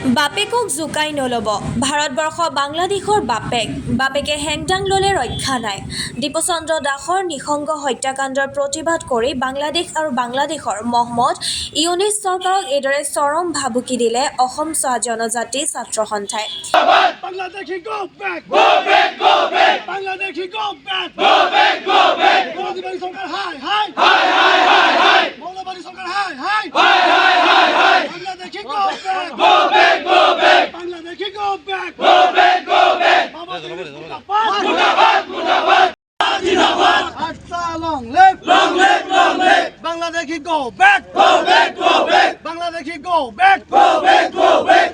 বাপেকক জোকাই নল'ব। ভাৰতবৰ্ষ বাংলাদেশৰ বাপেকে হেংদাং ল'লে ৰক্ষা নাই। দীপচন্দ্ৰ দাসৰ নিঃসংগ হত্যাকাণ্ডৰ প্ৰতিবাদ কৰি বাংলাদেশ আৰু বাংলাদেশৰ মহম্মদ ইউনিছ চৰকাৰক এইদৰে চৰম ভাবুকি দিলে অসম জনজাতি ছাত্ৰ সন্থাই। Bangladeshi go back! Go back! Go back! Bangladeshi go back! Go back! Go back! Modi Sarkar hi! Hi! Hi! Hi! Hi! Hi! Modi Sarkar hi! Hi! Hi! Hi! Hi! Hi! Bangladeshi go back! Go back! Go back! Bangladeshi go back! Go back! Go back! Mundabad! Mundabad! Zindabad! Acha long live! Long live! Long live! Bangladeshi go back! Go back! Go back! Bangladeshi go back! Go back! Go back!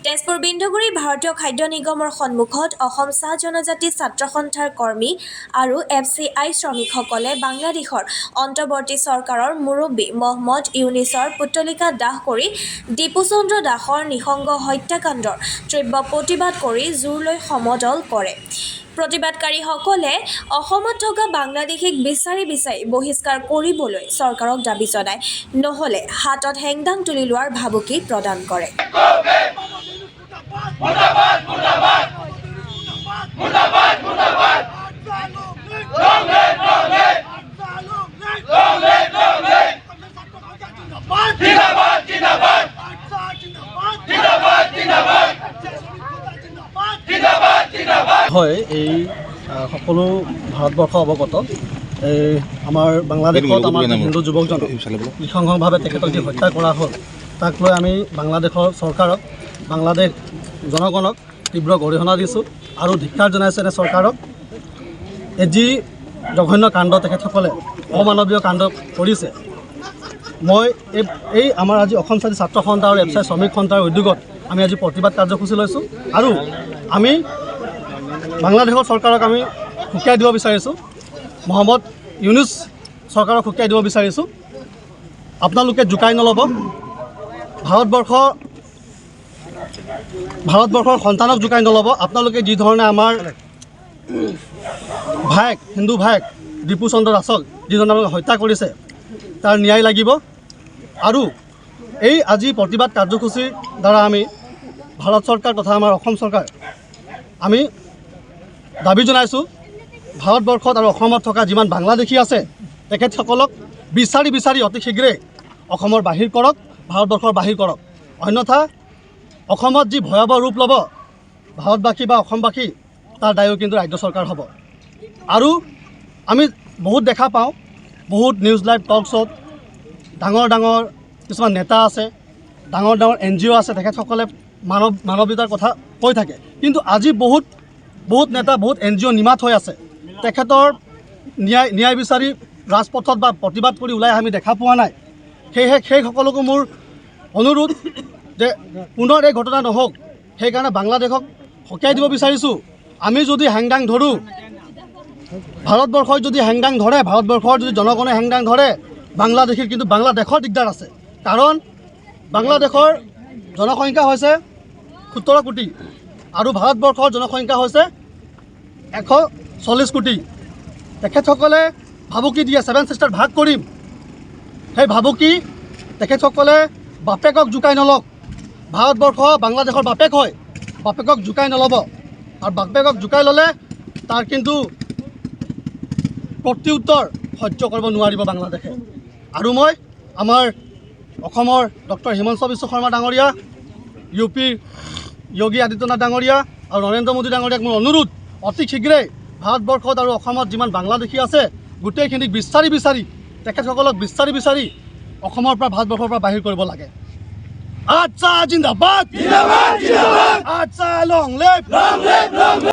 Tezpur Binduguri ভাৰতীয় খাদ্য নিগমৰ সন্মুখত অসম জনজাতি ছাত্ৰ সন্থাৰ কৰ্মী আৰু FCI শ্ৰমিকসকলে বাংলাদেশৰ অন্তৰ্বৰ্তী চৰকাৰৰ মুৰব্বী মহম্মদ ইউনিছৰ পুতলিকা দাহ কৰি দীপচন্দ্ৰ দাসৰ নিঃসংগ হত্যাকাণ্ডৰ তীব্ৰ প্ৰতিবাদ কৰি জোৰ লৈ সমদল কৰে। প্ৰতিবাদকাৰীসকলে অসমত থকা বাংলাদেশীক বিচাৰি বহিষ্কাৰ কৰিবলৈ চৰকাৰক দাবী জনায়, নহ'লে হাতত হেংদাং তুলি লোৱাৰ ভাবুকি প্ৰদান কৰে। Mundabad! Mundabad! Mundabad! Mundabad! Long live! Long live! Long live! Long live! Zindabad! Zindabad! Zindabad! Zindabad! Zindabad! Zindabad! হয় এই সকলো ভাৰতবৰ্ষ অৱগত আমাৰ বাংলাদেশত আমাৰ হিন্দু যুৱকজনক নৃশংসভাৱে তেখেতক যি হত্যা কৰা হ'ল তাক লৈ আমি বাংলাদেশৰ চৰকাৰক বাংলাদেশ জনগণক তীব্ৰ গৰিহণা দিছোঁ আৰু ধিক্কাৰ জনাইছোঁ এনে চৰকাৰক। যি জঘন্য কাণ্ড তেখেতসকলে অমানৱীয় কাণ্ড কৰিছে, মই এই আমাৰ আজি অসম ছাত্ৰ সন্থা আৰু FCI শ্ৰমিক সন্থাৰ উদ্যোগত আমি আজি প্ৰতিবাদ কাৰ্যসূচী লৈছোঁ আৰু আমি বাংলাদেশৰ চৰকাৰক আমি সুকীয়াই দিব বিচাৰিছোঁ, মহম্মদ ইউনুছ চৰকাৰক সুকীয়াই দিব বিচাৰিছোঁ। আপোনালোকে জোকাই নল'ব। ভাৰতবৰ্ষৰ সন্তানক জোকাই নল'ব। আপোনালোকে যি ধৰণে আমাৰ ভায়েক হিন্দু ভায়েক দীপচন্দ্ৰ দাসক যিজনে আমাক হত্যা কৰিছে তাৰ ন্যায় লাগিব। আৰু এই আজি প্ৰতিবাদ কাৰ্যসূচীৰ দ্বাৰা আমি ভাৰত চৰকাৰ তথা আমাৰ অসম চৰকাৰ আমি দাবী জনাইছোঁ, ভাৰতবৰ্ষত আৰু অসমত থকা যিমান বাংলাদেশী আছে তেখেতসকলক বিচাৰি অতি শীঘ্ৰে অসমৰ বাহিৰ কৰক, ভাৰতবৰ্ষৰ বাহিৰ কৰক। অন্যথা অসমত যি ভয়াৱহ ৰূপ ল'ব ভাৰতবাসী বা অসমবাসী তাৰ দায়ো কিন্তু ৰাজ্য চৰকাৰ হ'ব। আৰু আমি বহুত দেখা পাওঁ, বহুত নিউজ লাইভ টক শ্ব'ত ডাঙৰ কিছুমান নেতা আছে, ডাঙৰ NGO আছে, তেখেতসকলে মানৱীয়তাৰ কথা কৈ থাকে, কিন্তু আজি বহুত নেতা বহুত NGO নিমাত হৈ আছে। তেখেতৰ ন্যায় বিচাৰি ৰাজপথত বা প্ৰতিবাদ কৰি ওলাই আমি দেখা পোৱা নাই। সেয়েহে সেইসকলকো মোৰ অনুৰোধ যে পুনৰ এই ঘটনা নহওক, সেইকাৰণে বাংলাদেশক সকীয়াই দিব বিচাৰিছোঁ। আমি যদি হেংদাং ধৰোঁ, ভাৰতবৰ্ষই যদি হেংদাং ধৰে, ভাৰতবৰ্ষৰ যদি জনগণে হেংদাং ধৰে, বাংলাদেশীৰ কিন্তু বাংলাদেশৰ দিগদাৰ আছে। কাৰণ বাংলাদেশৰ জনসংখ্যা হৈছে 17 কোটি আৰু ভাৰতবৰ্ষৰ জনসংখ্যা হৈছে 140 কোটি। তেখেতসকলে ভাবুকি দিয়ে 7 চিষ্টাৰ ভাগ কৰিম। সেই ভাবুকি তেখেতসকলে বাপেকক জোকাই নলওক। ভাৰতবৰ্ষ বাংলাদেশৰ বাপেক হয়, বাপেকক জোকাই নল'ব। আৰু বাপেকক জোকাই ল'লে তাৰ কিন্তু প্ৰত্যুত্তৰ সহ্য কৰিব নোৱাৰিব বাংলাদেশে। আৰু মই আমাৰ অসমৰ ডক্টৰ হিমন্ত বিশ্ব শৰ্মা ডাঙৰীয়া, UPৰ যোগী আদিত্যনাথ ডাঙৰীয়া আৰু নৰেন্দ্ৰ মোদী ডাঙৰীয়াক মোৰ অনুৰোধ, অতি শীঘ্ৰে ভাৰতবৰ্ষত আৰু অসমত যিমান বাংলাদেশী আছে গোটেইখিনিক বিচাৰি তেখেতসকলক বিচাৰি অসমৰ পৰা ভাৰতবৰ্ষৰ পৰা বাহিৰ কৰিব লাগে। আচ্ছা জিন্দাবাদ! Acha long live! Long live! Long live!